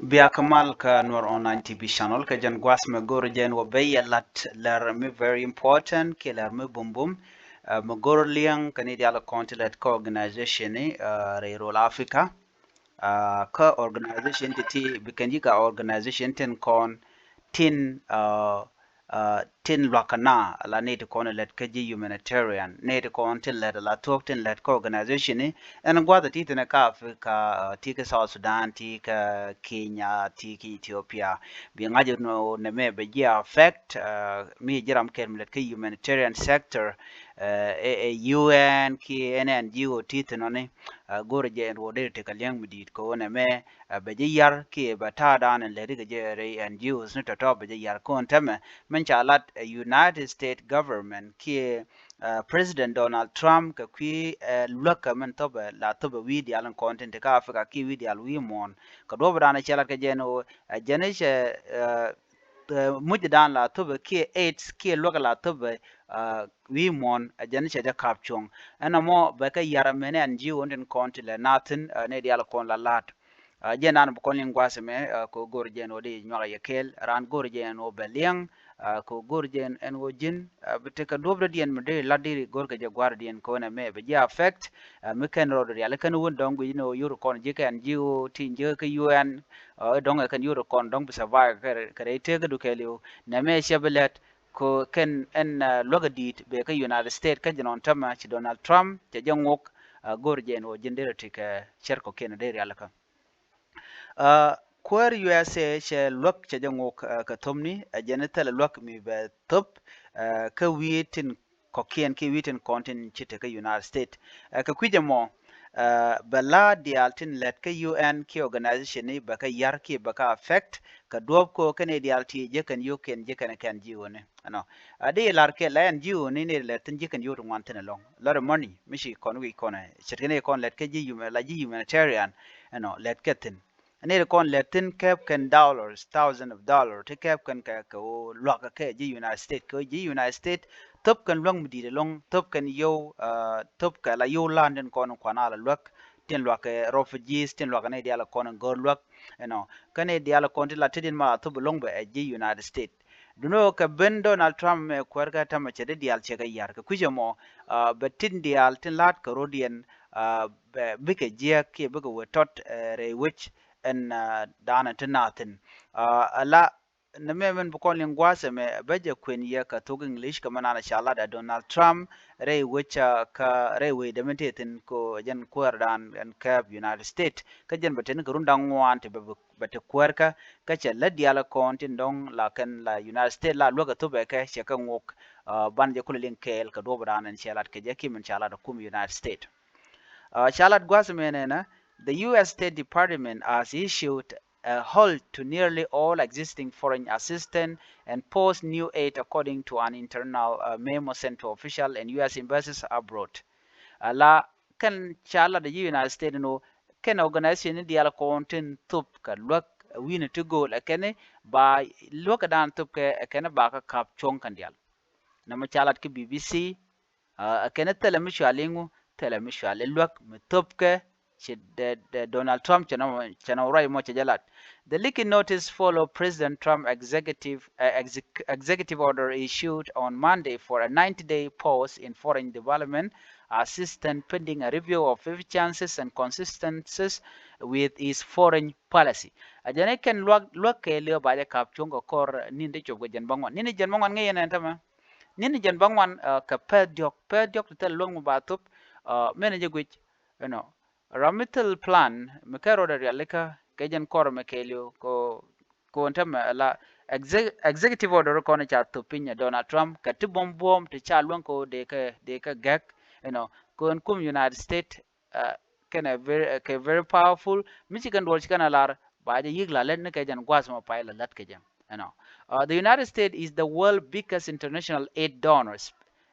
Bia Kamal ka Nuer online TV channel ka jan gwas me goro jen wo be lat lar me very important ke lar me bum bum me goro liang ka ni diala kontilet ko organization ni re rol Africa ka organization ti bikan ka organization ten kon tin tin lokana la ne to kon let ka ji humanitarian ne to kon tin let la talk tin let ko organization ni en gwa da ti tin ka Africa ti ka South Sudan ti ka Kenya ti ka Ethiopia bi ngaji no ne me be ji affect mi jiram ken let ka humanitarian sector UN ki NGO ti tin ne gor je en wode te ka liang midit ko ne me be ji yar ki ba ta dan en le ga je re NGOs ne to be ji yar kon teme men chalat United States government ki President Donald Trump ka kwi luka men tobe la tobe widi alan content ka Africa ki widi al wi mon ka do bra na chalat ka jeno jene she mujdan la tobe ki AIDS ki luka la tobe wi mon jene she da kapchong ana mo ba ka yara mene an ji wonden content le natin ne di al kon la lat jenan ko lin gwaseme ko gor jeno de nyaga yekel ran gor jeno beliang ko gorjen en wo jin bete ka dobra dien mede ladiri gorga je guardian ko na me be ja affect me ken ro ya le kan won dong bi no yuro kon je kan jiwo tin je ka UN dong kan yuro kon dong bi survive ka re te ga du kele na me shebelet ko ken en loga dit be ka United States ka jinon tama ci Donald Trump je jangok gorjen wo jindere te ka cer ko ken de ya la kuäär USA she lok che jango ka tomni jene tele lok mi be top ka witin kokien ki witin kontin chite ka United States ka kwije mo bala di altin let ka UN ki organization ni baka yar ki baka affect ka dob ko kane di alti je kan yo ken je kan jiwo ne ano ade lar ke la en jiwo ni ne let je kan yo run tane long lot of money mishi kon wi kon chitene kon let ka ji humanitarian ano let ketin ane kon letin kep kan dollars thousand of dollar te kep kan ka ko lwa ka ji United States ko ji United States top kan long mudi long top kan yo top ka la yo landen kon kwana la lwak tin lwa ka refugees tin lwa ka ne dia la kon go lwak kan ne dia la kon la tidin ma to long ba ji United States duno ka ben Donald Trump me kwarga ta mace da dial ce ga yar ka kuje mo batin dial tin lat ka rodien bika jiya ke bika wetot re which en dana tinatin ala na me men bukon lingwase me baje kwen ye ka tog english ka manana shala da Donald Trump re which ka re we de mentetin ko jen kwerdan en ka United States ka jen baten ka rundan wan te bate kwerka ka che la diala kontin dong la kan la United States la loga to be ka che ka ngok ban je kulin kel ka do bran en shalat ke je kim shala da kum United States shalat gwasmenena the US State Department has issued a halt to nearly all existing foreign assistance and post new aid according to an internal memo sent to officials and US embassies abroad. La kan chala the United States no kan organization di ala kontin tup ka luak wini to go la kene ba luak dan tup ke kene ba ka kap chong kan dial. Nama chalat ke BBC kene tele mishalingu tele mishale luak me tup ke Donald Trump chana urai mo jalat. The leaking notice followed President Trump executive order issued on Monday for a 90-day pause in foreign development assistance pending a review of efficiencies and consistencies with his foreign policy. Ajane ken luak ke leo baje kap chungo kor ninde chobgo jan bangwan. Nini jan bangwan ngayon entama. Nini jan bangwan ka pediok tel luang mabatup mene jagwich ramital plan mekaro da realika kajan kor mekelio ko ntama la executive order ko na cha tupinya Donald Trump ka tibom te cha luang ko de ka gak ko kum United States kana very powerful Michigan dol kana lar ba je yigla len ne kajan gwas ma pa la lat kajan the United States is the world's biggest international aid donor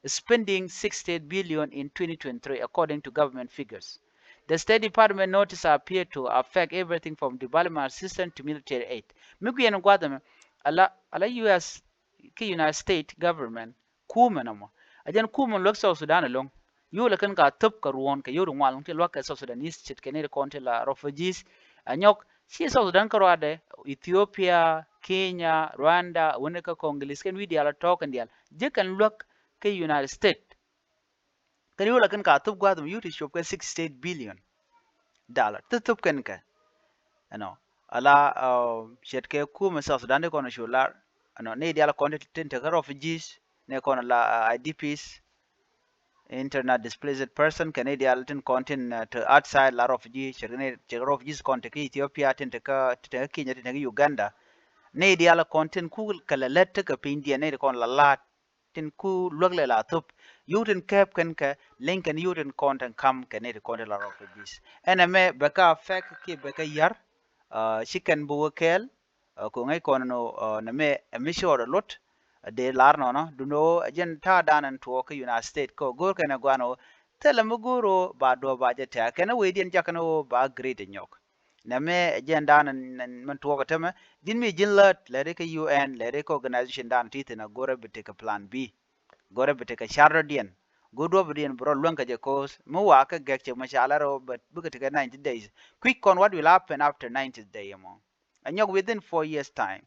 spending 68 billion in 2023 according to government figures. The State Department notice appear to affect everything from development assistance to military aid. Miguel Guadam, ala US ki United States government kuma namo. Ajan kuma lok South Sudan along. Yo la kan ka tup ka ruon ka yo ruwa long te lok South Sudanese chit kenere konte la refugees anyok shi South Sudan karwade Ethiopia, Kenya, Rwanda, wone ka Congolese ken wi dial talk and dial je kan luak ke United States kan yola kan ka tup gwadum yuti shop ka $68 billion tup kan ka ano ala shet ke ku me South Sudan ko no shular ano ne dial content te ka refugees ne ko la IDPs internet displaced person kan ne dial tin content to outside la refugee shet refugees content ke Ethiopia tin te ka Kenya tin ka Uganda ne dial content ku kala let ka pindia ne kon la lat tin ku lugle la tup yutin kep kan ka link kan yutin content kam kan ne content la refugees ene me beka fek ki beka yar chicken bu kel ko ngai kon no na me emission lot de lar no du no jen ta danan to ka United States ko gor kana gwano tele muguro ba do ba je ta kana we dien jakano ba great nyok na me jen danan man to ka tama din mi jin lat le ka UN le ka organization dan titina gore bete ka plan B gore bete ka charro dien godo bdien bro lonka je cause mu wa ka gekche mashalaro but buka tika 90 days quick on what will happen after 90 days mo anyok within 4 years time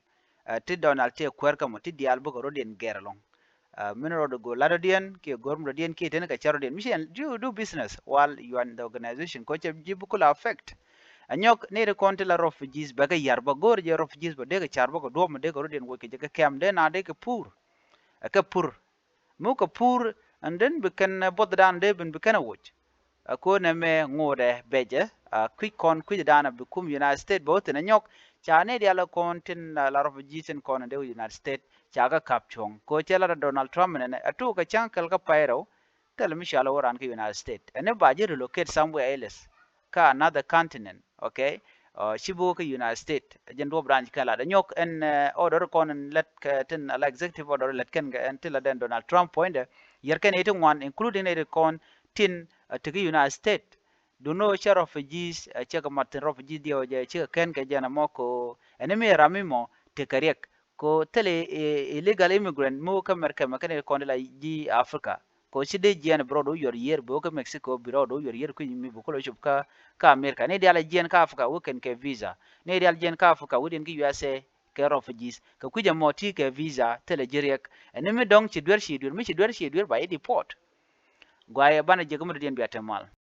ti Donald te kwerka mo ti dial buka rodien gerlong minero do go ladodien ke gorm rodien ke ten ka charodien mission do business while you are in the organization ko che jibukula affect anyok ne de konti la refugees baga yarba gor je refugees ba de ka charba ko do mo de ko rodien wo ke je ka kem de na de ka pur muka pur and then bikan boddan de bin bikan wuch ko na me ngore beje quick con quick dana bikum United States both na nyok chane dia la kontin la refugees in kon de United States chaga kapchong ko chela Donald Trump ne atu ka chankal ka pairo tel mishala waran ka United States and ba relocate somewhere else ka another continent okay shibu ka United States jen do branch kala da nyok en order kon let ten la executive order let ken until den Donald Trump point yer ken 81 including it kon tin to the United States do no share refugees check martin refugees dio je check ken ke jana moko enemy ramimo te kariek ko tele illegal immigrant mo ka merka makane kon la ji Africa ko side jian brodo yor yer bo ka Mexico brodo yor yer ku mi bu ko shubka ka America ne dia la jian ka Africa wo ken ke visa ne dia la jian ka Africa wo den ki USA ke refugees ka kuja moti ke visa tele jeriek enemy dong chi dwer mi chi dwer ba deport gwaye bana je ko mo den biatemal